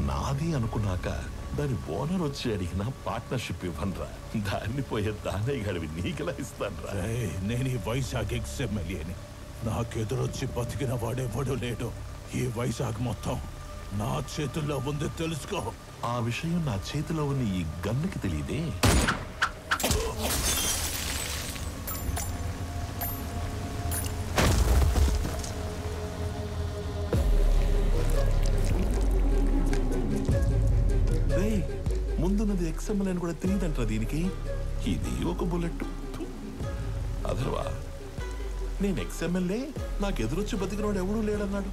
నాది అనుకున్నాక దాని ఓనర్ వచ్చి అడిగిన పార్ట్నర్షిప్ ఇవ్వనరా. దాన్ని పోయే దానయ్య గడివి నీకెలా ఇస్తానరా? నేను ఈ వైజాగ్ ఎక్స్ఎమ్మెల్యేని. నాకెదురొచ్చి బతికిన వాడెవడూ లేడు. ఈ వైజాగ్ మొత్తం నా చేతుల్లో ఉంది, తెలుసుకో. ఆ విషయం నా చేతిలో ఉన్న ఈ గన్నుకి తెలియదే. ముందున్నది ఎక్స్ఎంఎల్ అని కూడా తెలియదంటారా దీనికి? ఇది ఒక బుల్లెట్. అదర్వా నేను ఎక్స్ఎంఎల్ఏ, నాకు ఎదురొచ్చి బతికినవాడు ఎవడూ లేడన్నాడు.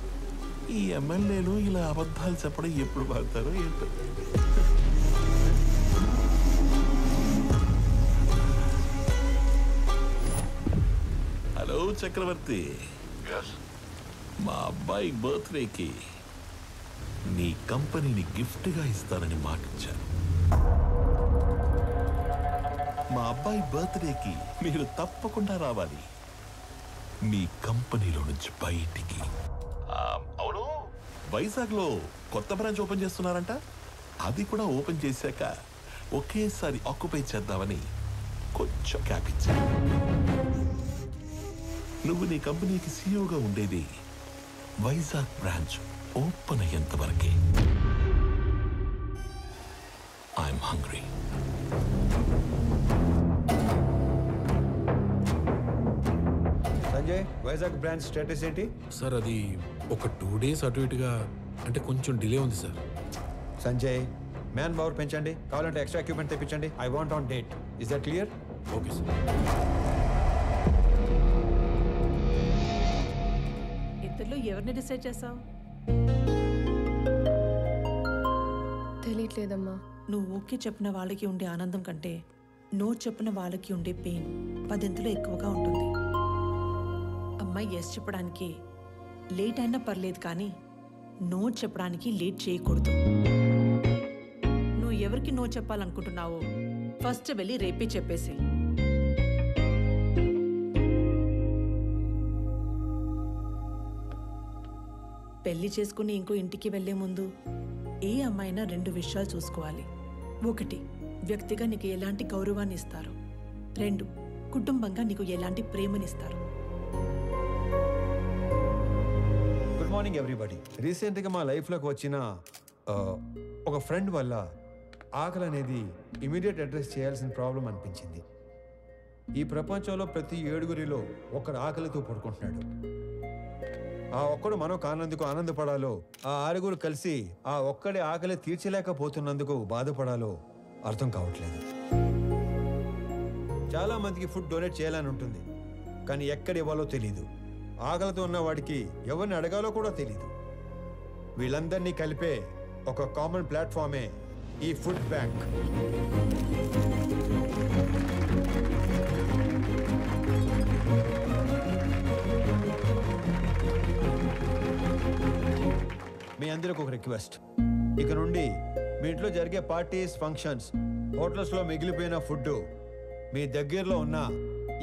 ఈ ఎమ్మెల్యేలు ఇలా అబద్ధాలు చెప్పడం ఎప్పుడు బాగుతారో ఏంటో. హలో చక్రవర్తి, మా అబ్బాయి బర్త్డేకి నీ కంపెనీని గిఫ్ట్గా ఇస్తానని మాటిచ్చాను. మా అబ్బాయి బర్త్డేకి మీరు తప్పకుండా రావాలి మీ కంపెనీలో నుంచి బయటికి. అవును, వైజాగ్ లో కొత్త బ్రాంచ్ ఓపెన్ చేస్తున్నారంట. అది కూడా ఓపెన్ చేశాక ఒకేసారి ఆక్యుపై చేద్దామని కొంచెం క్యాప్ ఇచ్చాను. నువ్వు నీ కంపెనీకి సీఈఓగా ఉండేది వైజాగ్ బ్రాంచ్ ఓపెన్ అయ్యేంత వరకే. I'm hungry. Sanjay, Vizag branch status ఏంటి? సార్ అది ఒక 2 days అటు ఇటుగా, అంటే కొంచెం డిలే ఉంది సార్. సంజయ్, మ్యాన్ పవర్ పెంచండి, కావాలంటే ఎక్స్ట్రా ఎక్విప్మెంట్ తెప్పించండి. I want on date. Is that clear? Okay sir. ఇద్దరిలో ఎవరిని డిసైడ్ చేసావు? తెలియట్లేదమ్మా. నువ్వు ఓకే చెప్పిన వాళ్ళకి ఉండే ఆనందం కంటే నో చెప్పిన వాళ్ళకి ఉండే పెయిన్ 10 ఎక్కువగా ఉంటుంది. అమ్మాయి ఎస్ చెప్పడానికి లేట్ అయినా పర్లేదు, కానీ నో చెప్పడానికి లేట్ చేయకూడదు. నువ్వు ఎవరికి నో చెప్పాలనుకుంటున్నావో ఫస్ట్ వెళ్ళి రేపే చెప్పేసి. పెళ్లి చేసుకుని ఇంకో ఇంటికి వెళ్లే ముందు ఏ అమ్మాయినా 2 విషయాలు చూసుకోవాలి. 1, వ్యక్తిగా నీకు ఎలాంటి గౌరవాన్ని ఇస్తారు. 2, కుటుంబంగా నీకు ఎలాంటి ప్రేమనిస్తారు. Good morning everybody. రీసెంట్గా మా లైఫ్లోకి వచ్చిన ఒక ఫ్రెండ్ వల్ల ఆకలి అనేది ఇమీడియట్ అడ్రస్ చేయాల్సిన ప్రాబ్లం అనిపించింది. ఈ ప్రపంచంలో ప్రతి 7గురిలో ఒకడు ఆకలితో పడుకుంటున్నాడు. ఆ ఒక్కడు మనం కానందుకు ఆనందపడాలో, ఆ 6గురు కలిసి ఆ ఒక్కడి ఆకలి తీర్చలేకపోతున్నందుకు బాధపడాలో అర్థం కావట్లేదు. చాలా మందికి ఫుడ్ డొనేట్ చేయాలని ఉంటుంది, కానీ ఎక్కడ ఇవ్వాలో తెలీదు. ఆకలితో ఉన్న వాడికి ఎవరిని అడగాలో కూడా తెలీదు. వీళ్ళందరినీ కలిపే ఒక కామన్ ప్లాట్ఫామే ఈ ఫుడ్ బ్యాంక్. మీ అందరికి ఒక రిక్వెస్ట్. ఇక నుండి మీ ఇంట్లో జరిగే పార్టీస్, ఫంక్షన్స్, హోటల్స్లో మిగిలిపోయిన ఫుడ్ మీ దగ్గరలో ఉన్న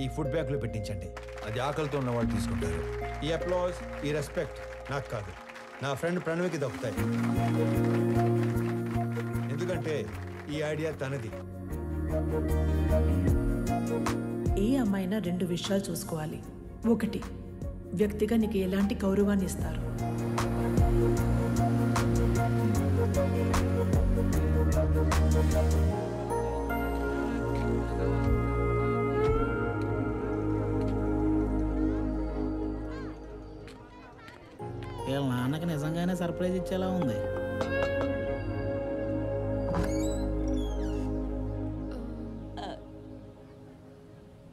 ఈ ఫుడ్ బ్యాంక్లో పెట్టించండి. అది ఆకలితో ఉన్న వాళ్ళు తీసుకుంటారు. ఈ అప్లాజ్, ఈ రెస్పెక్ట్ నాకు కాదు, నా ఫ్రెండ్ ప్రణవ్కి దక్కుతాయి. ఎందుకంటే ఈ ఐడియా తనది. ఏ అమ్మాయినా 2 విషయాలు చూసుకోవాలి. 1, వ్యక్తిగా నీకు ఎలాంటి గౌరవాన్ని ఇస్తారు. వీళ్ళ నాన్నకి నిజంగానే సర్ప్రైజ్ ఇచ్చేలా ఉంది.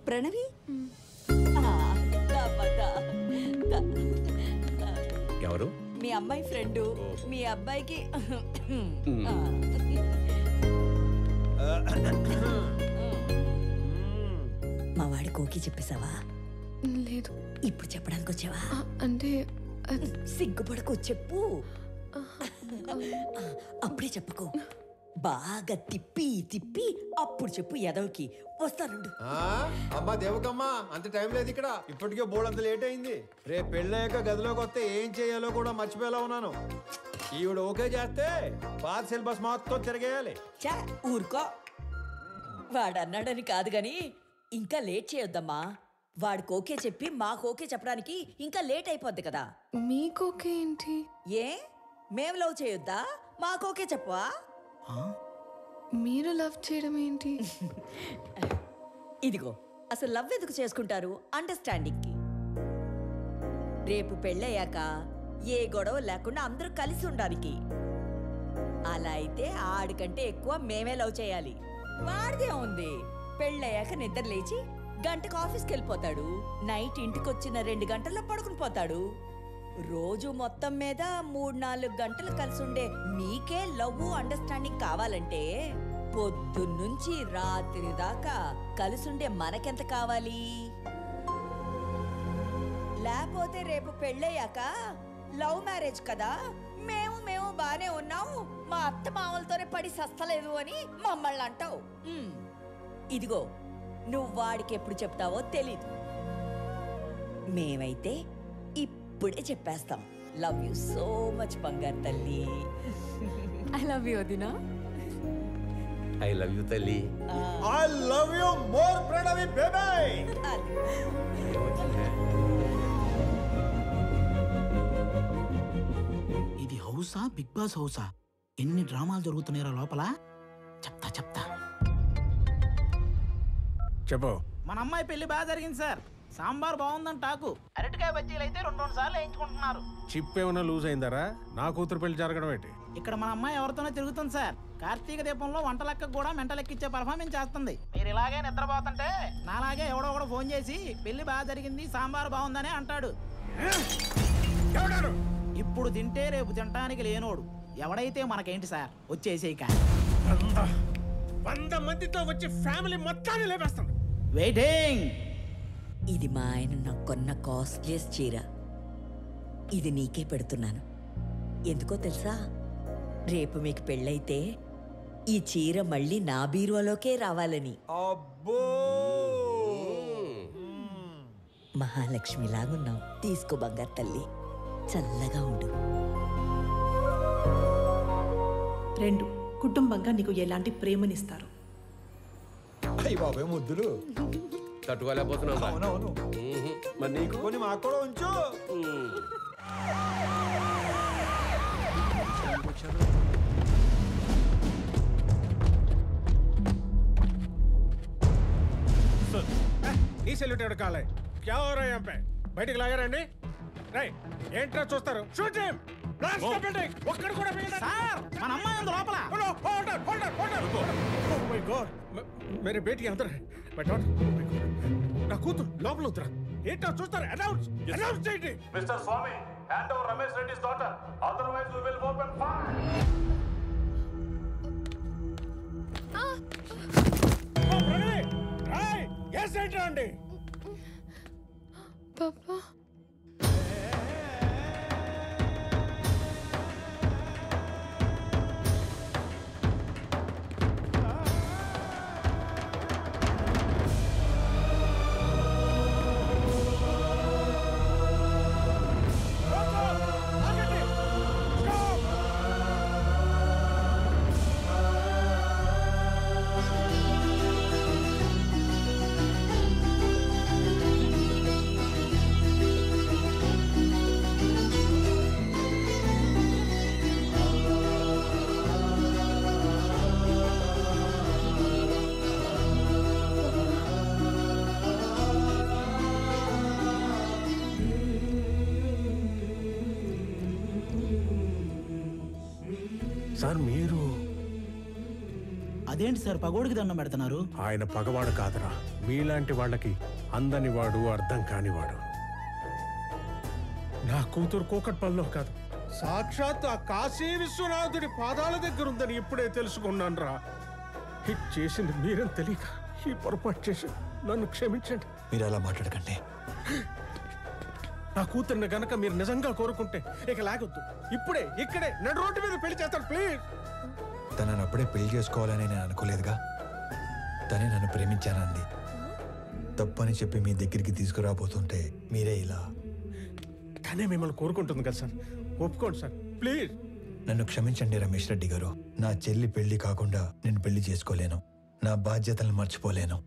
ప్రణవి, ఎవరు? మీ అమ్మాయి ఫ్రెండ్. మీ అబ్బాయికి మా వాడి కోకి చెప్పేశావా? లేదు. ఇప్పుడు చెప్పడానికి వచ్చావా? అంటే సిగ్గుపడకు, చెప్పు. అప్పుడే చెప్పకు, బాగా తిప్పి తిప్పి అప్పుడు చెప్పు. ఎదవకి వస్తానుండు. అమ్మా దేవకమ్మా, అంత టైం లేదు ఇక్కడ. ఇప్పటికే బోర్డు అంత లేట్ అయింది. రేపు పెళ్ళయ్యాక గదిలోకి వస్తే ఏం చేయాలో కూడా మర్చిపోయేలా ఉన్నాను. ఈవిడ ఓకే చేస్తే పాత సిలబస్ మొత్తం తిరగేయాలి. చా ఊరుకో. వాడన్నాడని కాదు గాని ఇంకా లేట్ చేయొద్దమ్మా. వాడికి ఓకే చెప్పి మాకు ఓకే చెప్పడానికి ఇంకా లేట్ అయిపోద్ది కదా. మీకోకే ఏంటి? ఏ మేం లవ్ చేయొద్దా? మాకు ఓకే చెప్పవా? మీరు లవ్ చేయడం ఏంటి? ఇదిగో అసలు లవ్ ఎందుకు చేసుకుంటారు? అండర్స్టాండింగ్కి. రేపు పెళ్ళయ్యాక ఏ గొడవ లేకుండా అందరూ కలిసి ఉండడానికి. అలా అయితే ఆడికంటే ఎక్కువ మేమే లవ్ చేయాలి. వాడిదే ఉంది. పెళ్ళయ్యాక నిద్ర లేచి గంటకు ఆఫీస్కి వెళ్ళిపోతాడు. నైట్ ఇంటికొచ్చిన 2 గంటల్లో పడుకుని పోతాడు. రోజు మొత్తం మీద 3-4 గంటలు కలిసి ఉండే మీకే లవ్ అండర్స్టాండింగ్ కావాలంటే పొద్దున్నుంచి రాత్రి దాకా కలిసుండే మనకెంత కావాలి? లేకపోతే రేపు పెళ్ళయ్యాక లవ్ మ్యారేజ్ కదా, మేము బానే ఉన్నాము, మా అత్త మామలతోనే పడి సస్తలేదు అని మమ్మల్ని అంటావు. ఇదిగో నువ్వు వాడికి ఎప్పుడు చెప్తావో తెలీదు. మేమైతే ఇప్పుడే చెప్పేస్తాం. లవ్ యూ సో మచ్ బంగారు తల్లి. ఐ లవ్ యూ వదినా. ఐ లవ్ యూ తల్లి. I love you more Pranavi baby. ఇది హౌసా, బిగ్ బాస్ హౌసా? ఎన్ని డ్రామాలు జరుగుతున్నాయో లోపల. చెప్తా చెప్పు. మన అమ్మాయి పెళ్లి బాగా జరిగింది సార్. సాంబార్ బాగుందని టాకు. అరటికాయ బజ్జీలు అయితే 2 సార్లు వేయించుకుంటున్నారు. చిప్ ఏమైనా లూజ్ అయిందరా? నా కూతురు పెళ్లి జరగడం ఏంటి? ఇక్కడ మన అమ్మాయి ఎవరితోనో తిరుగుతుంది సార్. కార్తీక దీపంలో వంట లెక్కకు కూడా మెంట లెక్కిచ్చే పర్ఫార్మెన్స్ చేస్తుంది. మీరు ఇలాగే నిద్రపోతుంటే నాలాగే ఎవడో ఫోన్ చేసి పెళ్లి బాగా జరిగింది, సాంబార్ బాగుందని అంటాడు. ఇప్పుడు తింటే రేపు తినడానికి లేనోడు. ఎవడైతే మనకేంటి సార్, వచ్చేసేయి. 100 మందితో వచ్చి ఫ్యామిలీ మొత్తాన్ని లేపేస్తాను. వెయిటింగ్. ఇది మా ఆయన నాకు కొన్న కాస్ట్లీయెస్ట్ చీర. ఇది నీకే పెడుతున్నాను. ఎందుకో తెలుసా? రేపు మీకు పెళ్ళైతే ఈ చీర మళ్ళీ నా బీరువాలోకే రావాలని. అబ్బో, మహాలక్ష్మిలాగున్నావు. తీసుకో బంగారు తల్లి, చల్లగా ఉండు. 2 కుటుంబంగా నీకు ఎలాంటి ప్రేమనిస్తారు? అయ్యి బాబాయ్ ముద్దులు. తట్టుకోలేకపోతున్నాం. అవునవును. మరి నీకు కొన్ని మాకు కూడా ఉంచు. ఈ సెల్యూట్ ఎవడు కాలే? క్యా హో రहा है यहाँ पे? బయటికి లాగారండి. రై ఏంట్రా చూస్తారు? Shoot him. Blast the building. ఒక్కడు కూడా మిగలడు. సార్ మన అమ్మాయి ఉంది లోపల. ఓ మై గాడ్, మేరే బేటీ అందర్ హై. బట్ నాట్ నా కూతురు లోపల ఉందిరా. ఏంట్రా చూస్తారు? అనౌన్స్ చేయండి. Mister Swami, hand over Ramesh Reddy's daughter, otherwise we will open fire. ఓ ప్రణవి, రై ఎస్ ఏంట్రా అండి? పాపా సార్ మీరు అదేంటి సార్ పగోడికి దండం పెడుతున్నారు? ఆయన పగవాడు కాదురా, మీలాంటి వాళ్ళకి అందని వాడు, అర్థం కానివాడు. నా కూతురు కూకట్పల్లిలో కాదు, సాక్షాత్ ఆ కాశీ విశ్వనాథుడి పాదాల దగ్గర ఉందని ఇప్పుడే తెలుసుకున్నాను రా. హిట్ చేసింది మీరని తెలియక ఈ పొరపాటు చేసి నన్ను క్షమించండి. మీరు అలా మాట్లాడకండి. నా కూతుర్ని గనక మీరు నిజంగా కోరుకుంటే ఇక లాగొద్దు. ఇప్పుడే ఇక్కడే నడు రోడ్డు మీద పెళ్లి చేస్తాను ప్లీజ్. తనని అప్పుడే పెళ్లి చేసుకోవాలని నేను అనుకోలేదుగా. తనే నన్ను ప్రేమించానంది. తప్పని చెప్పి మీ దగ్గరికి తీసుకురాబోతుంటే మీరే ఇలా. తనే మిమ్మల్ని కోరుకుంటుంది కదా సార్, ఒప్పుకోండి సార్ ప్లీజ్. నన్ను క్షమించండి రమేష్ రెడ్డి గారు. నా చెల్లి పెళ్లి కాకుండా నేను పెళ్లి చేసుకోలేను. నా బాధ్యతలను మర్చిపోలేను.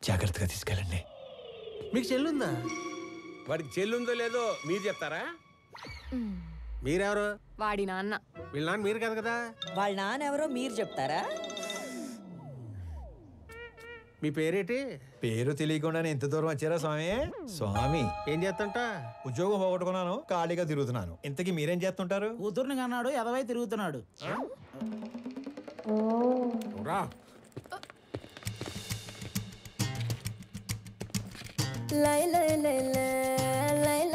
జాగ్రత్తగా తీసుకెళ్ళండి. మీకు చెల్లుందా? వాడికి చెల్లుందో లేదో మీరు చెప్తారా? మీరెవరు? వాడి నాన్న. వీళ్ళ నాన్న మీరు కాదు కదా? వాళ్ళ నాన్న ఎవరో మీరు చెప్తారా? మీ పేరేటి? పేరు తెలియకుండానే ఇంత దూరం వచ్చారా స్వామి? స్వామి ఏం చేస్తుంట? ఉద్యోగం పోగొట్టుకున్నాను, ఖాళీగా తిరుగుతున్నాను. ఇంతకీ మీరేం చేస్తుంటారు? కూతుర్ని కన్నాడు, ఎదవై తిరుగుతున్నాడు. రా. లై లై లై లై